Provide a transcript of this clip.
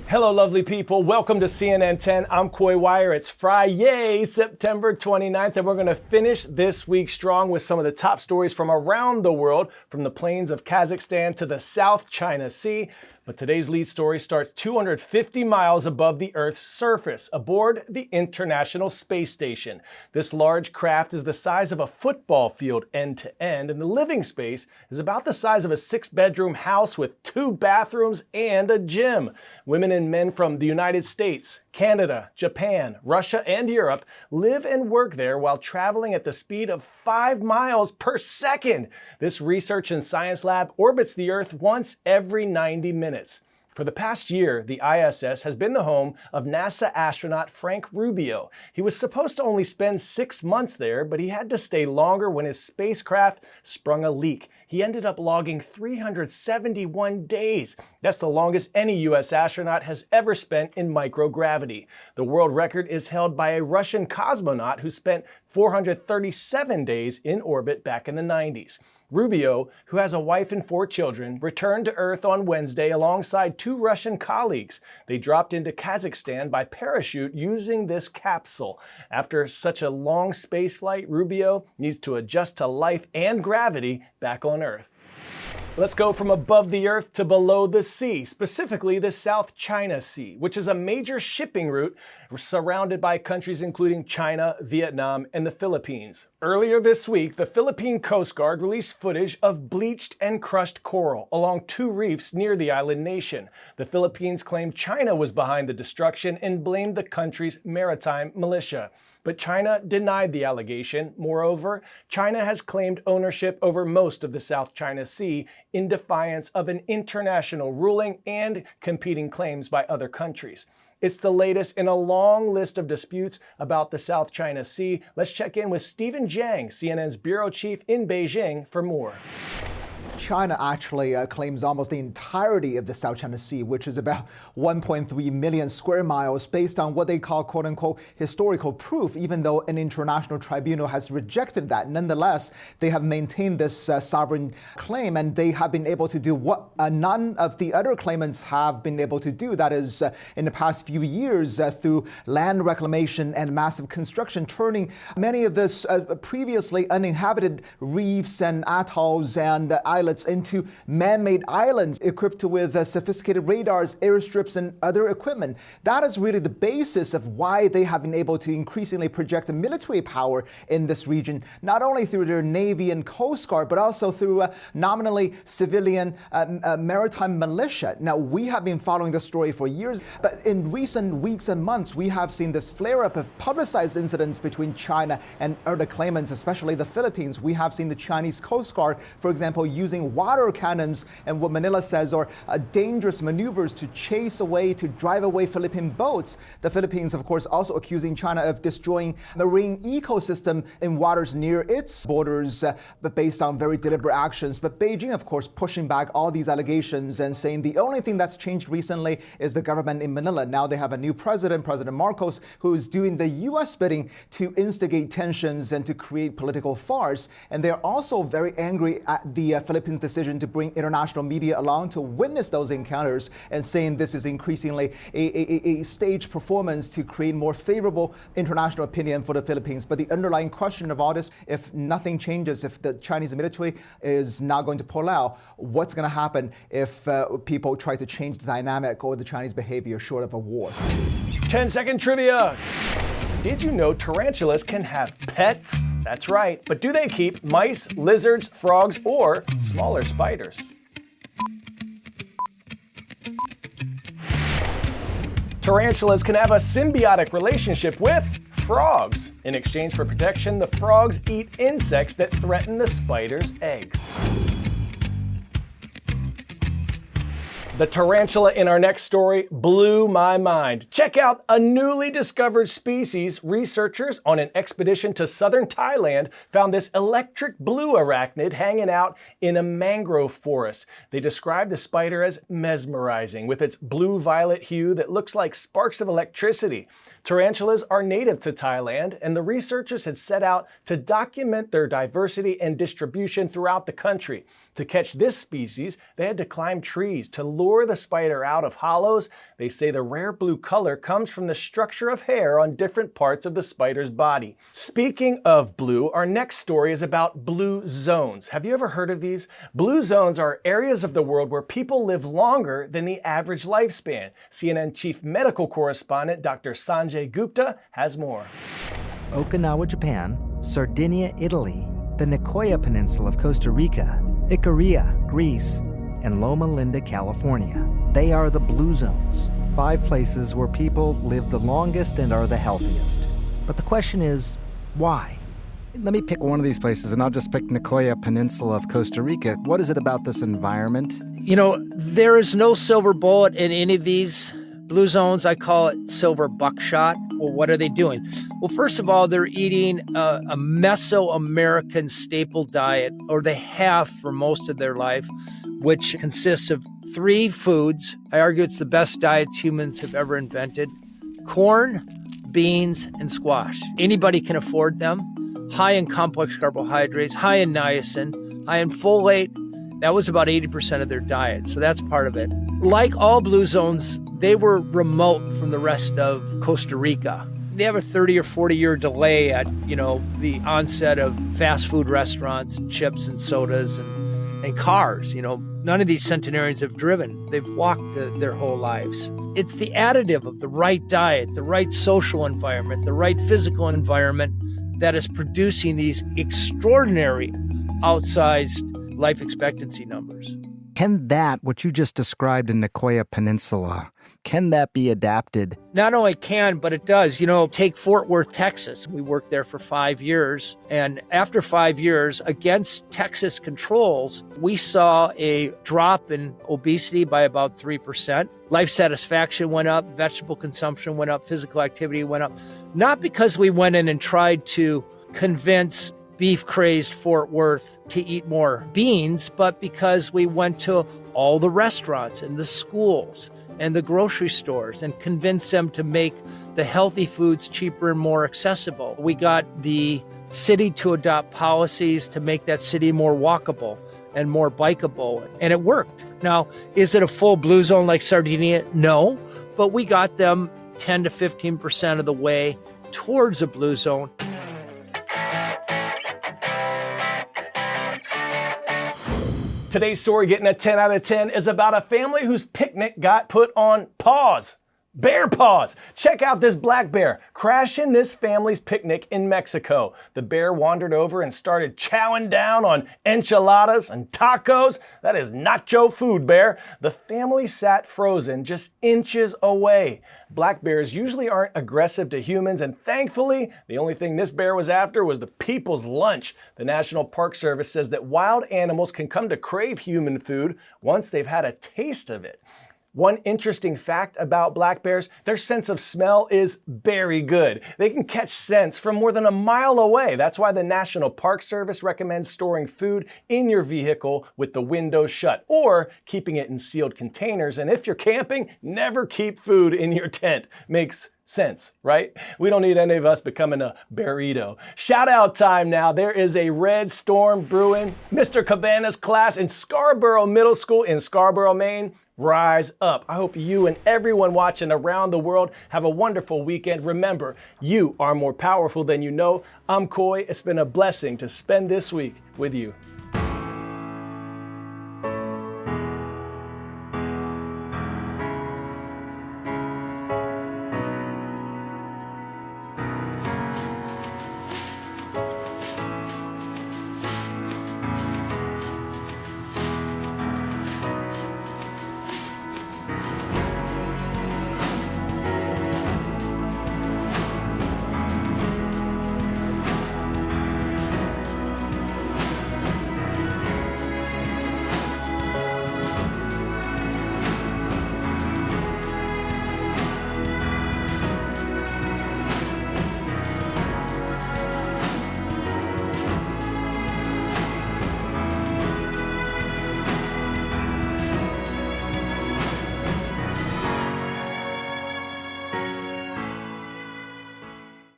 Hello, lovely people. Welcome to CNN 10. I'm Coy Wire. It's Friday, September 29th, and we're going to finish this week strong with some of the top stories from around the world, from the plains of Kazakhstan to the South China Sea. But today's lead story starts 250 miles above the Earth's surface, aboard the International Space Station. This large craft is the size of a football field end to end, and the living space is about the size of a 6-bedroom house with 2 bathrooms and a gym. Women and men from the United States, Canada, Japan, Russia, and Europe live and work there while traveling at the speed of 5 miles per second. This research and science lab orbits the Earth once every 90 minutes. For the past year, the ISS has been the home of NASA astronaut Frank Rubio. He was supposed to only spend 6 months there, but he had to stay longer when his spacecraft sprung a leak. He ended up logging 371 days. That's the longest any U.S. astronaut has ever spent in microgravity. The world record is held by a Russian cosmonaut who spent 437 days in orbit back in the 90s. Rubio, who has a wife and 4 children, returned to Earth on Wednesday alongside 2 Russian colleagues. They dropped into Kazakhstan by parachute using this capsule. After such a long space flight, Rubio needs to adjust to life and gravity back on Earth. Let's go from above the Earth to below the sea, specifically the South China Sea, which is a major shipping route surrounded by countries including China, Vietnam, and the Philippines. Earlier this week, the Philippine Coast Guard released footage of bleached and crushed coral along 2 reefs near the island nation. The Philippines claimed China was behind the destruction and blamed the country's maritime militia. But China denied the allegation. Moreover, China has claimed ownership over most of the South China Sea in defiance of an international ruling and competing claims by other countries. It's the latest in a long list of disputes about the South China Sea. Let's check in with Stephen Jiang, CNN's bureau chief in Beijing, for more. China actually claims almost the entirety of the South China Sea, which is about 1.3 million square miles, based on what they call, quote-unquote, historical proof, even though an international tribunal has rejected that. Nonetheless, they have maintained this sovereign claim, and they have been able to do what none of the other claimants have been able to do. That is, in the past few years, through land reclamation and massive construction, turning many of this previously uninhabited reefs and atolls and islands into man-made islands equipped with sophisticated radars, airstrips, and other equipment. That is really the basis of why they have been able to increasingly project a military power in this region, not only through their Navy and Coast Guard, but also through nominally civilian maritime militia. Now, we have been following this story for years, but in recent weeks and months, we have seen this flare-up of publicized incidents between China and other claimants, especially the Philippines. We have seen the Chinese Coast Guard, for example, using water cannons and what Manila says are dangerous maneuvers to chase away, to drive away Philippine boats. The Philippines, of course, also accusing China of destroying marine ecosystem in waters near its borders, but based on very deliberate actions. But Beijing, of course, pushing back all these allegations and saying the only thing that's changed recently is the government in Manila. Now they have a new president, President Marcos, who is doing the U.S. bidding to instigate tensions and to create political farce. And they're also very angry at the Philippines' decision to bring international media along to witness those encounters, and saying this is increasingly a stage performance to create more favorable international opinion for the Philippines. But the underlying question of all this, if nothing changes, if the Chinese military is not going to pull out, what's going to happen if people try to change the dynamic or the Chinese behavior short of a war? 10-second trivia. Did you know tarantulas can have pets? That's right, but do they keep mice, lizards, frogs, or smaller spiders? Tarantulas can have a symbiotic relationship with frogs. In exchange for protection, the frogs eat insects that threaten the spider's eggs. The tarantula in our next story blew my mind. Check out a newly discovered species. Researchers on an expedition to southern Thailand found this electric blue arachnid hanging out in a mangrove forest. They described the spider as mesmerizing, with its blue-violet hue that looks like sparks of electricity. Tarantulas are native to Thailand, and the researchers had set out to document their diversity and distribution throughout the country. To catch this species, they had to climb trees to lure the spider out of hollows. They say the rare blue color comes from the structure of hair on different parts of the spider's body. Speaking of blue, our next story is about blue zones. Have you ever heard of these? Blue zones are areas of the world where people live longer than the average lifespan. CNN chief medical correspondent Dr. Sanjay Gupta has more. Okinawa, Japan, Sardinia, Italy, the Nicoya Peninsula of Costa Rica, Icaria, Greece, and Loma Linda, California. They are the blue zones, 5 places where people live the longest and are the healthiest. But the question is, why? Let me pick one of these places, and I'll just pick Nicoya Peninsula of Costa Rica. What is it about this environment? You know, there is no silver bullet in any of these blue zones. I call it silver buckshot. Well, what are they doing? Well, first of all, they're eating a Mesoamerican staple diet, or they have for most of their life, which consists of 3 foods. I argue it's the best diets humans have ever invented: corn, beans, and squash. Anybody can afford them. High in complex carbohydrates, high in niacin, high in folate. That was about 80% of their diet, so that's part of it. Like all blue zones, they were remote from the rest of Costa Rica. They have a 30 or 40 year delay at, the onset of fast food restaurants and chips and sodas and cars. None of these centenarians have driven. They've walked their whole lives. It's the additive of the right diet, the right social environment, the right physical environment that is producing these extraordinary outsized life expectancy numbers. Can that, what you just described in Nicoya Peninsula, can that be adapted? Not only can, but it does. Take Fort Worth, Texas. We worked there for 5 years. And after 5 years, against Texas controls, we saw a drop in obesity by about 3%. Life satisfaction went up, vegetable consumption went up, physical activity went up. Not because we went in and tried to convince beef-crazed Fort Worth to eat more beans, but because we went to all the restaurants and the schools and the grocery stores and convinced them to make the healthy foods cheaper and more accessible. We got the city to adopt policies to make that city more walkable and more bikeable, and it worked. Now, is it a full blue zone like Sardinia? No, but we got them 10 to 15% of the way towards a blue zone. Today's story, getting a 10 out of 10, is about a family whose picnic got put on pause. Bear paws. Check out this black bear crashing this family's picnic in Mexico. The bear wandered over and started chowing down on enchiladas and tacos. That is nacho food, bear. The family sat frozen just inches away. Black bears usually aren't aggressive to humans, and thankfully, the only thing this bear was after was the people's lunch. The National Park Service says that wild animals can come to crave human food once they've had a taste of it. One interesting fact about black bears, their sense of smell is very good. They can catch scents from more than a mile away. That's why the National Park Service recommends storing food in your vehicle with the windows shut or keeping it in sealed containers. And if you're camping, never keep food in your tent. Makes sense, right? We don't need any of us becoming a burrito. Shout out time now. There is a red storm brewing. Mr. Cabana's class in Scarborough Middle School in Scarborough, Maine. Rise up. I hope you and everyone watching around the world have a wonderful weekend. Remember, you are more powerful than you know. I'm Coy. It's been a blessing to spend this week with you.